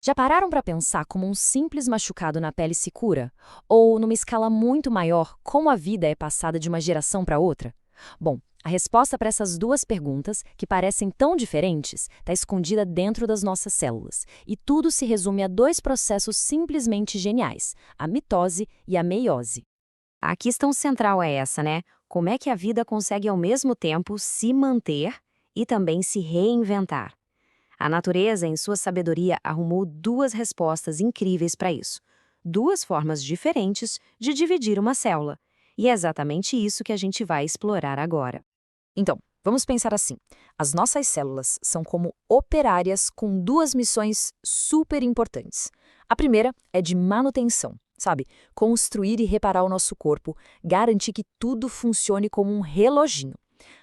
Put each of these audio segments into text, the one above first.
Já pararam para pensar como um simples machucado na pele se cura? Ou, numa escala muito maior, como a vida é passada de uma geração para outra? Bom, a resposta para essas duas perguntas, que parecem tão diferentes, está escondida dentro das nossas células. E tudo se resume a dois processos simplesmente geniais: a mitose e a meiose. A questão central é essa, né? Como é que a vida consegue ao mesmo tempo se manter e também se reinventar? A natureza, em sua sabedoria, arrumou duas respostas incríveis para isso. Duas formas diferentes de dividir uma célula. E é exatamente isso que a gente vai explorar agora. Então, vamos pensar assim: as nossas células são como operárias com duas missões super importantes. A primeira é de manutenção, sabe? Construir e reparar o nosso corpo, garantir que tudo funcione como um reloginho.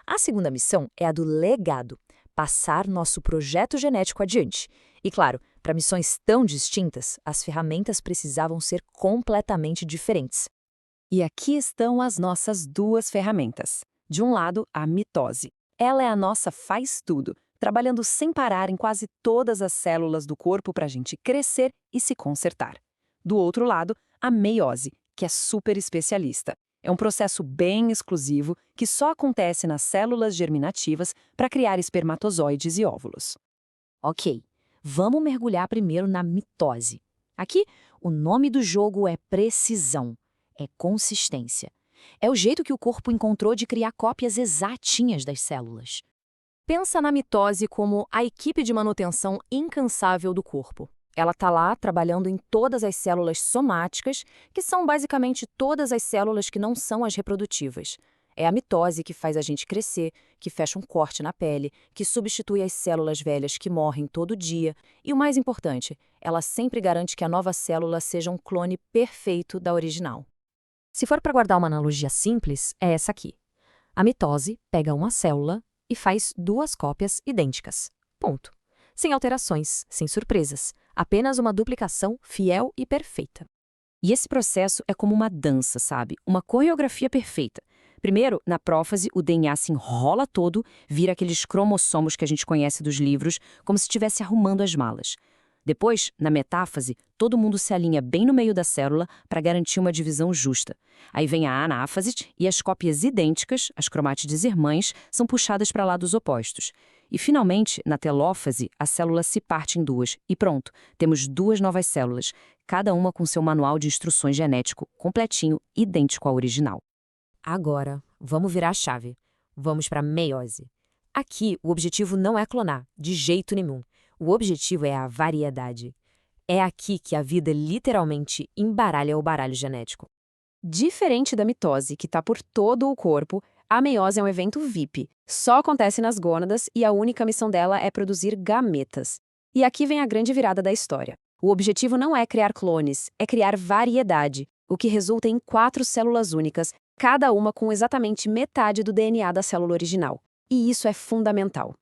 A segunda missão é a do legado, passar nosso projeto genético adiante. E claro, para missões tão distintas, as ferramentas precisavam ser completamente diferentes. E aqui estão as nossas duas ferramentas. De um lado, a mitose. Ela é a nossa faz-tudo, trabalhando sem parar em quase todas as células do corpo para a gente crescer e se consertar. Do outro lado, a meiose, que é super especialista. É um processo bem exclusivo que só acontece nas células germinativas para criar espermatozoides e óvulos. Ok, vamos mergulhar primeiro na mitose. Aqui, o nome do jogo é precisão, é consistência. É o jeito que o corpo encontrou de criar cópias exatinhas das células. Pensa na mitose como a equipe de manutenção incansável do corpo. Ela está lá trabalhando em todas as células somáticas, que são basicamente todas as células que não são as reprodutivas. É a mitose que faz a gente crescer, que fecha um corte na pele, que substitui as células velhas que morrem todo dia. E o mais importante, ela sempre garante que a nova célula seja um clone perfeito da original. Se for para guardar uma analogia simples, é essa aqui. A mitose pega uma célula e faz duas cópias idênticas. Ponto. Sem alterações, sem surpresas. Apenas uma duplicação fiel e perfeita. E esse processo é como uma dança, sabe? Uma coreografia perfeita. Primeiro, na prófase, o DNA se enrola todo, vira aqueles cromossomos que a gente conhece dos livros, como se estivesse arrumando as malas. Depois, na metáfase, todo mundo se alinha bem no meio da célula para garantir uma divisão justa. Aí vem a anáfase e as cópias idênticas, as cromátides irmãs, são puxadas para lados opostos. E, finalmente, na telófase, a célula se parte em duas. E pronto, temos duas novas células, cada uma com seu manual de instruções genético completinho, idêntico ao original. Agora, vamos virar a chave. Vamos para a meiose. Aqui, o objetivo não é clonar, de jeito nenhum. O objetivo é a variedade. É aqui que a vida literalmente embaralha o baralho genético. Diferente da mitose, que está por todo o corpo, a meiose é um evento VIP. Só acontece nas gônadas e a única missão dela é produzir gametas. E aqui vem a grande virada da história. O objetivo não é criar clones, é criar variedade, o que resulta em 4 células únicas, cada uma com exatamente metade do DNA da célula original. E isso é fundamental.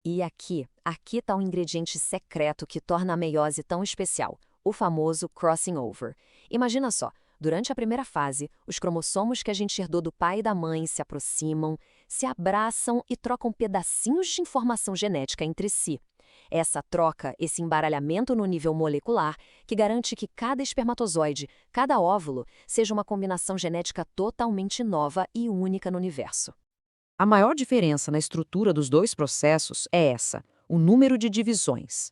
E aqui está um ingrediente secreto que torna a meiose tão especial, o famoso crossing over. Imagina só, durante a primeira fase, os cromossomos que a gente herdou do pai e da mãe se aproximam, se abraçam e trocam pedacinhos de informação genética entre si. Essa troca, esse embaralhamento no nível molecular, que garante que cada espermatozoide, cada óvulo, seja uma combinação genética totalmente nova e única no universo. A maior diferença na estrutura dos dois processos é essa, o número de divisões.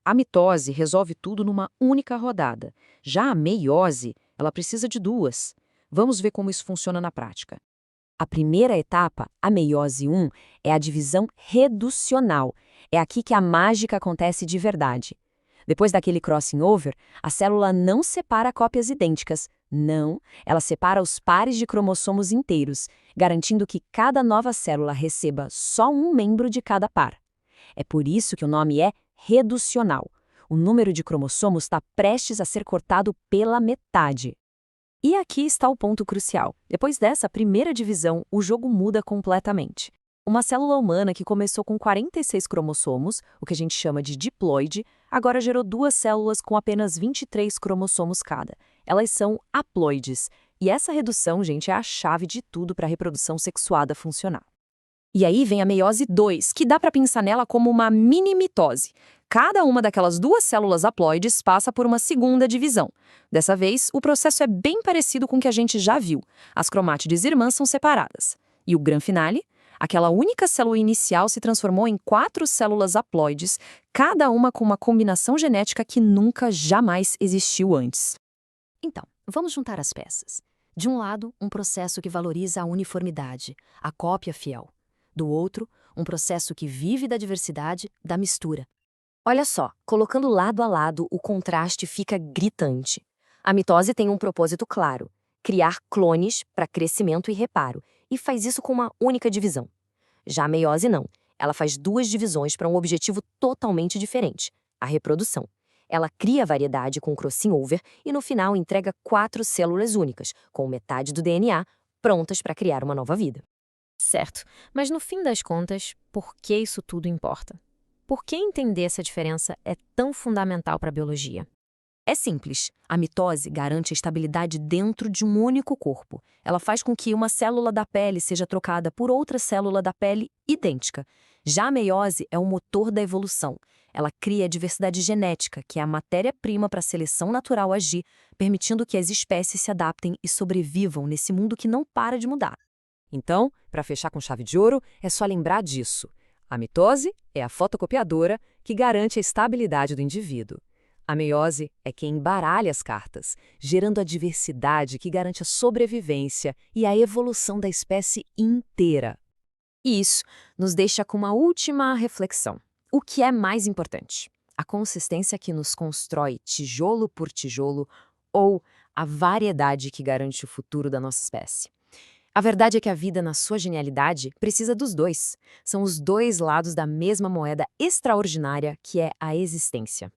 A mitose resolve tudo numa única rodada. Já a meiose, ela precisa de duas. Vamos ver como isso funciona na prática. A primeira etapa, a meiose 1, é a divisão reducional. É aqui que a mágica acontece de verdade. Depois daquele crossing over, a célula não separa cópias idênticas. Não, ela separa os pares de cromossomos inteiros, garantindo que cada nova célula receba só um membro de cada par. É por isso que o nome é reducional. O número de cromossomos está prestes a ser cortado pela metade. E aqui está o ponto crucial. Depois dessa primeira divisão, o jogo muda completamente. Uma célula humana que começou com 46 cromossomos, o que a gente chama de diploide, agora gerou duas células com apenas 23 cromossomos cada. Elas são haploides. E essa redução, gente, é a chave de tudo para a reprodução sexuada funcionar. E aí vem a meiose 2, que dá para pensar nela como uma mini mitose. Cada uma daquelas duas células haploides passa por uma segunda divisão. Dessa vez, o processo é bem parecido com o que a gente já viu. As cromátides irmãs são separadas. E o gran finale? Aquela única célula inicial se transformou em 4 células haploides, cada uma com uma combinação genética que nunca, jamais existiu antes. Então, vamos juntar as peças. De um lado, um processo que valoriza a uniformidade, a cópia fiel. Do outro, um processo que vive da diversidade, da mistura. Olha só, colocando lado a lado, o contraste fica gritante. A mitose tem um propósito claro: criar clones para crescimento e reparo, e faz isso com uma única divisão. Já a meiose não. Ela faz 2 divisões para um objetivo totalmente diferente: a reprodução. Ela cria variedade com crossing over e no final entrega 4 células únicas, com metade do DNA, prontas para criar uma nova vida. Certo, mas no fim das contas, por que isso tudo importa? Por que entender essa diferença é tão fundamental para a biologia? É simples. A mitose garante a estabilidade dentro de um único corpo. Ela faz com que uma célula da pele seja trocada por outra célula da pele idêntica. Já a meiose é o motor da evolução. Ela cria a diversidade genética, que é a matéria-prima para a seleção natural agir, permitindo que as espécies se adaptem e sobrevivam nesse mundo que não para de mudar. Então, para fechar com chave de ouro, é só lembrar disso. A mitose é a fotocopiadora que garante a estabilidade do indivíduo. A meiose é quem embaralha as cartas, gerando a diversidade que garante a sobrevivência e a evolução da espécie inteira. E isso nos deixa com uma última reflexão. O que é mais importante? A consistência que nos constrói tijolo por tijolo ou a variedade que garante o futuro da nossa espécie? A verdade é que a vida, na sua genialidade, precisa dos dois. São os dois lados da mesma moeda extraordinária que é a existência.